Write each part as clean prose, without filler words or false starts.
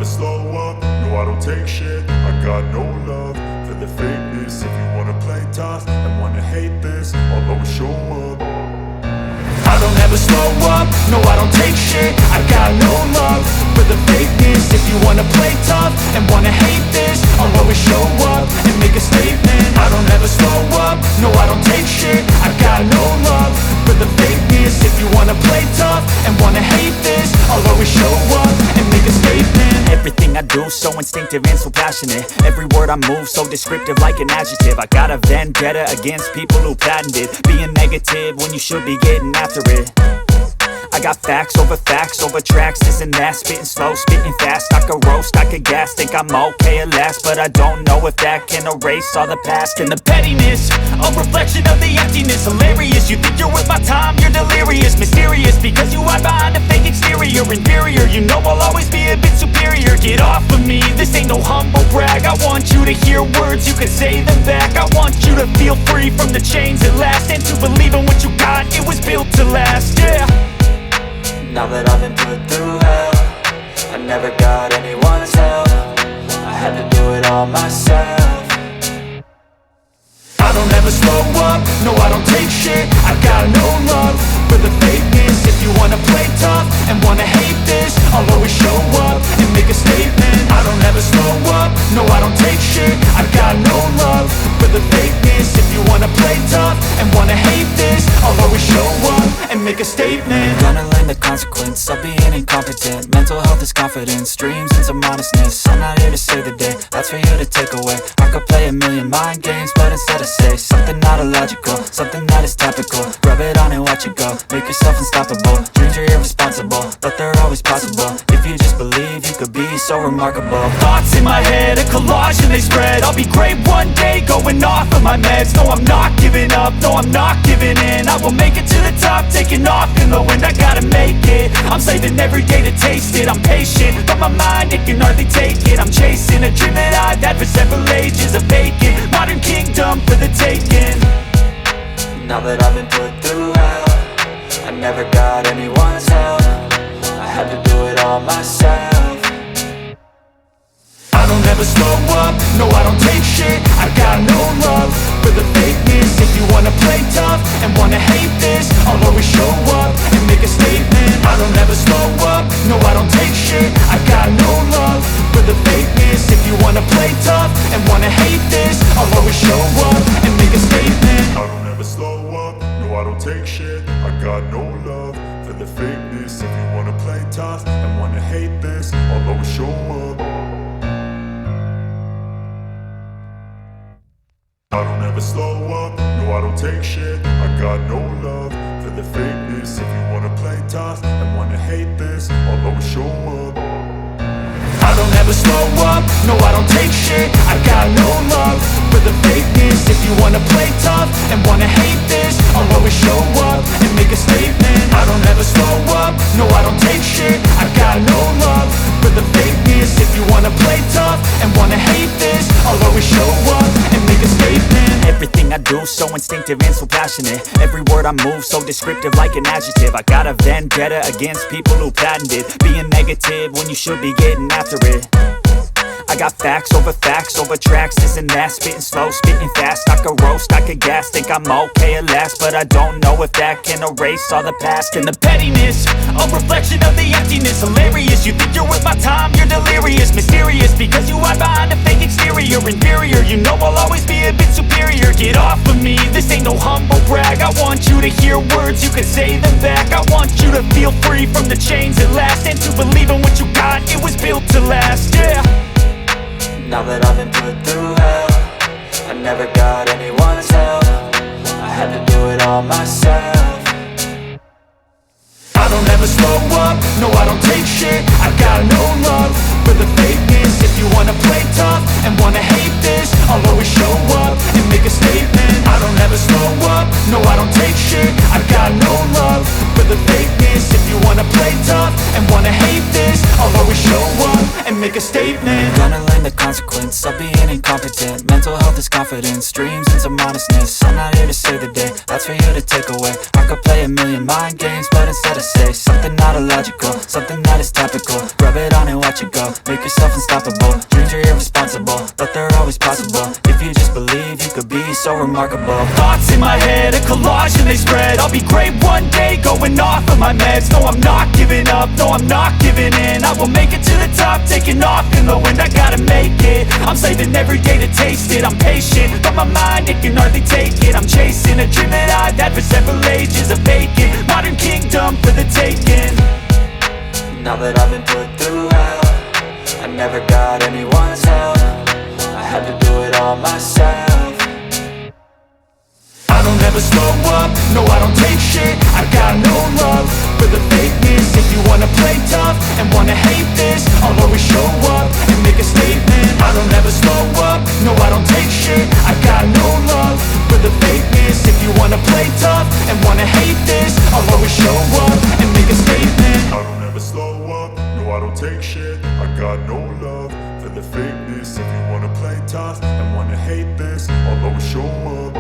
slow up, no I don't take shit. I got no love for the fakeness. If you wanna play tough and wanna hate this, I'll always show up. I don't ever slow up, no I don't take shit. I got no love for the fakeness. If you wanna play tough and wanna hate this, I'll always show up and make a statement. I don't ever slow up, no I don't take shit. I got no love for the fakeness. If you wanna play tough and wanna hate this, I'll always show up and make a statement. Everything I do so instinctive and so passionate. Every word I move so descriptive like an adjective. I got a vendetta against people who patented being negative when you should be getting after it. I got facts over tracks, this and that. Spitting slow, spitting fast. I could roast, I could gas. Think I'm okay at last, but I don't know if that can erase all the past. And the pettiness, a reflection of the emptiness. Hilarious, you think you're worth my time, you're delirious. Mysterious, because you hide behind a fake exterior. Inferior, you know I'll always be a bit superior. Get off of me, this ain't no humble brag. I want you to hear words, you can say them back. I want you to feel free from the chains at last, and to believe in what you got, it was built to last, yeah. Now that I've been put through hell, I never got anyone's help. I had to do it all myself. I don't ever slow up, no I don't take shit. I got no love for the fakeness. If you wanna play tough and wanna hate this, I'll always show up and make a statement. I don't ever slow up, no I don't take shit. I got no love for the fakeness. If you wanna play tough and wanna hate this, I'll always show up and make a statement. Gonna learn the consequence of being incompetent. Mental health is confidence, dreams and some honestness. I'm not here to save the day, that's for you to take away. I could play a million mind games, but instead I say something not illogical, something that is topical. Rub it on and watch it go, make yourself unstoppable. Dreams are irresponsible, but they're always possible. If you just believe, you could be so remarkable. Thoughts in my head, a collage and they spread. I'll be great one day, going off of my meds. No, I'm not giving up, no, I'm not giving in. I will make it to the top, taking off in the wind. I gotta make it, I'm saving every day to taste it. I'm patient, but my mind, it can hardly take it. I'm chasing a dream that I've had for several ages. A vacant, modern kingdom for the taking. Now that I've been put through hell, I never got anyone's help. I had to do it all myself. I don't ever slow up, no I don't take shit. I got no love for the fakeness. If you wanna play tough and wanna hate this, I'll always show up and make a statement. I don't ever slow up, no I don't take shit. I got no love for the fakeness. If you wanna play tough and wanna hate this, I'll always show up and make a statement. I don't ever slow up, no I don't take shit. I got no love for the fakeness. If you wanna play tough and wanna hate this, I'll always show up. I don't ever slow up, no I don't take shit. I got no love for the fakeness. If you wanna play tough and wanna hate this, I'll always show up. I don't ever slow up, no I don't take shit. I got no love for the fakeness. If you wanna play tough and wanna hate this, I'll always show up and make a statement. I don't ever slow up, no I don't take shit. I got no love for the fakeness. If you wanna play tough and wanna hate this, I'll always show up and make a statement. Everything I do so instinctive and so passionate. Every word I move so descriptive like an adjective. I got a vendetta against people who patented being negative when you should be getting after it. I got facts over tracks, this and that. Spitting slow, spitting fast. I could roast, I could gas. Think I'm okay at last, but I don't know if that can erase all the past. And the pettiness, a reflection of the emptiness. Hilarious, you think you're worth my time, you're delirious. Mysterious, because you hide behind a fake exterior. Inferior, you know I'll always be a bit superior. Get off of me, this ain't no humble brag. I want you to hear words, you can say them back. I want you to feel free from the chains at last, and to believe in what you got, it was built to last, yeah. Now that I've been put through hell, I never got anyone's help. I had to do it all myself. I don't ever slow up, no I don't take shit. I got no love for the fakeness. If you wanna play tough and wanna hate this, I'll always show up and make a statement. I don't ever slow up, no I don't take shit. I got no love for the fakeness. If you wanna play tough and wanna hate this, I'll always show up and and make a statement. Gonna learn the consequence of being incompetent. Mental health is confidence, dreams and some honestness. I'm not here to save the day, that's for you to take away. I could play a million mind games, but instead I say something not illogical, something that is topical. Rub it on and watch it go, make yourself unstoppable. Dreams are irresponsible, but they're always possible. If you just believe, you could be so remarkable. Thoughts in my head, a collage and they spread. I'll be great one day, going off of my meds. No, I'm not giving up, no, I'm not giving in. I will make it to the top, taking off in the wind. I gotta make it, I'm saving every day to taste it. I'm patient, but my mind, it can hardly take it. I'm chasing a dream that I've had for several ages. A vacant, modern kingdom for the taking. Now that I've been put through hell, I never got anyone's help. I had to do it all myself. I don't ever slow up, no I don't take shit. I got no love for the fakeness. If you wanna play tough and wanna hate this, I'll always show up and make a statement. I don't ever slow up, no I don't take shit. I got no love for the fakeness. If you wanna play tough and wanna hate this, I'll always show up and make a statement. I don't ever slow up, no I don't take shit. I got no love for the fakeness. If you wanna play tough and wanna hate this, I'll always show up.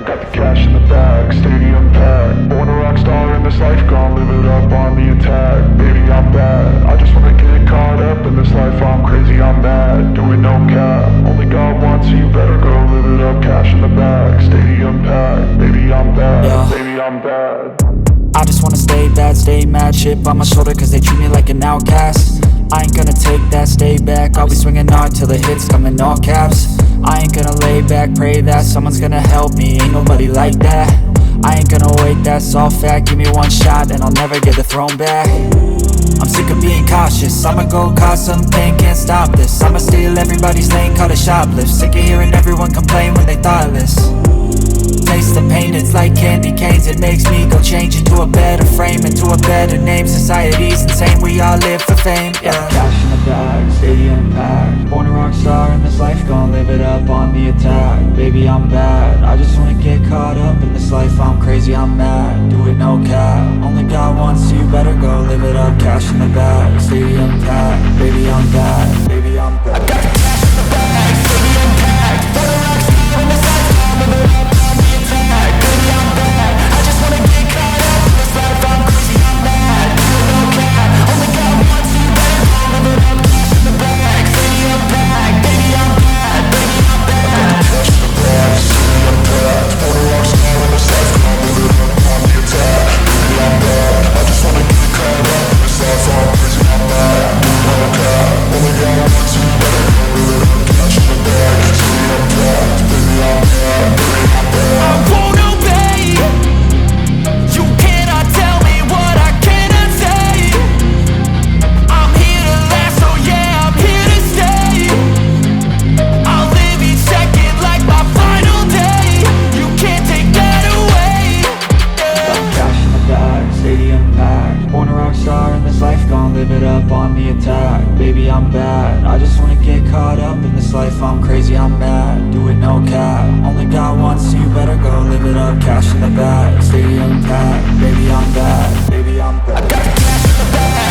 I got the cash in the bag, stadium packed. Born a rock star in this life, gon' live it up on the attack. Baby, I'm bad, I just wanna get caught up in this life. I'm crazy, I'm mad, doing no cap. Only God wants you, better go live it up. Cash in the bag, stadium packed. Baby, I'm bad, Yeah. baby, I'm bad. I just wanna stay bad, stay mad. Chip on my shoulder cause they treat me like an outcast. I ain't gonna take that, stay back. I'll be swinging hard till the hits come in all caps. I ain't gonna lay back, pray that someone's gonna help me. Ain't nobody like that. I ain't gonna wait, that's all fact. Give me one shot and I'll never get the throne back. I'm sick of being cautious, I'ma go cause something, can't stop this. I'ma steal everybody's lane, call it shoplift. Sick of hearing everyone complain when they thoughtless. Taste the pain, it's like candy canes. It makes me go change into a better frame, into a better name. Society's insane, we all live for fame, yeah. Cash in the bag, stadium packed. Born a rock star in this life, gon' live it up on the attack. Baby, I'm bad, I just wanna get caught up in this life. I'm crazy, I'm mad, do it no cap. Only God wants you, better go live it up. Cash in the bag, stadium packed. Baby, I'm bad, baby, I'm bad. I got the cash in the bag, stadium packed. Born a rock star in this life, gon' live it up. Baby, I'm bad, I just wanna get caught up in this life. I'm crazy, I'm mad, do it no cap. Only God wants you, better go live it up. Cash in the bag, stadium packed. Baby, I'm bad, baby, I'm bad. I got the cash in the bag.